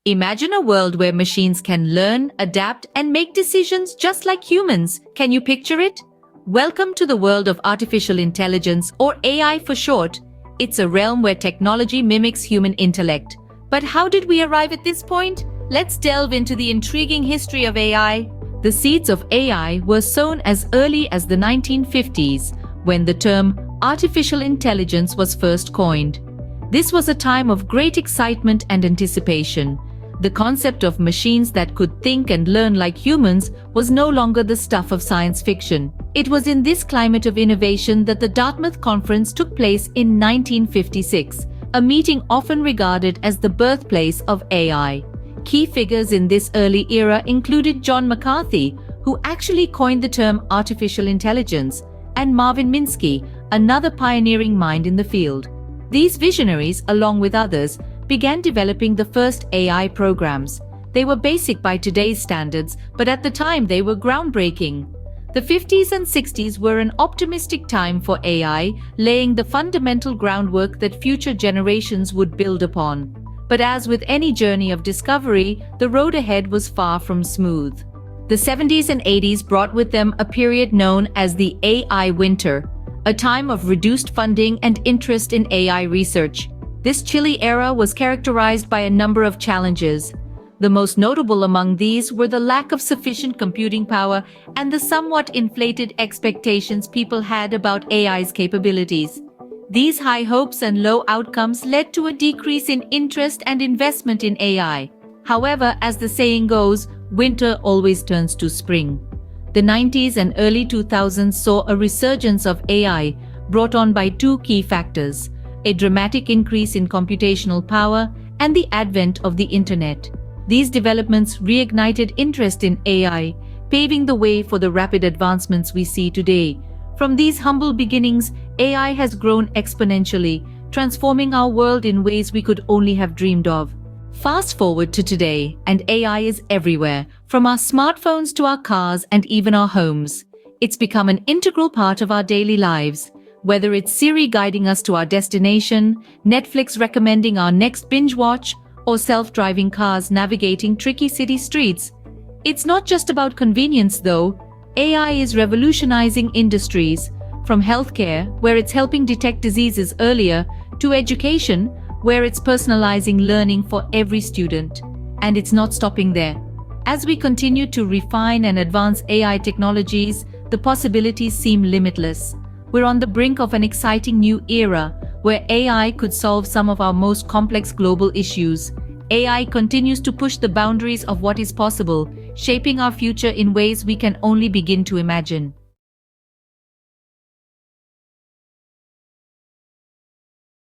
Imagine a world where machines can learn, adapt, and make decisions just like humans. Can you picture it? Welcome to the world of artificial intelligence, or AI for short. It's a realm where technology mimics human intellect. But how did we arrive at this point? Let's delve into the intriguing history of AI. The seeds of AI were sown as early as the 1950s, when the term artificial intelligence was first coined. This was a time of great excitement and anticipation. The concept of machines that could think and learn like humans was no longer the stuff of science fiction. It was in this climate of innovation that the Dartmouth Conference took place in 1956, a meeting often regarded as the birthplace of AI. Key figures in this early era included John McCarthy, who actually coined the term artificial intelligence, and Marvin Minsky, another pioneering mind in the field. These visionaries, along with others, began developing the first AI programs. They were basic by today's standards, but at the time they were groundbreaking. The 50s and 60s were an optimistic time for AI, laying the fundamental groundwork that future generations would build upon. But as with any journey of discovery, the road ahead was far from smooth. The 70s and 80s brought with them a period known as the AI winter, a time of reduced funding and interest in AI research. This chilly era was characterized by a number of challenges. The most notable among these were the lack of sufficient computing power and the somewhat inflated expectations people had about AI's capabilities. These high hopes and low outcomes led to a decrease in interest and investment in AI. However, as the saying goes, winter always turns to spring. The 90s and early 2000s saw a resurgence of AI brought on by two key factors: a dramatic increase in computational power and the advent of the internet. These developments reignited interest in AI, paving the way for the rapid advancements we see today. From these humble beginnings, AI has grown exponentially, transforming our world in ways we could only have dreamed of. Fast forward to today, and AI is everywhere, from our smartphones to our cars and even our homes. It's become an integral part of our daily lives. Whether it's Siri guiding us to our destination, Netflix recommending our next binge watch, or self-driving cars navigating tricky city streets. It's not just about convenience though. AI is revolutionizing industries, from healthcare, where it's helping detect diseases earlier, to education, where it's personalizing learning for every student. And it's not stopping there. As we continue to refine and advance AI technologies, the possibilities seem limitless. We're on the brink of an exciting new era, where AI could solve some of our most complex global issues. AI continues to push the boundaries of what is possible, shaping our future in ways we can only begin to imagine.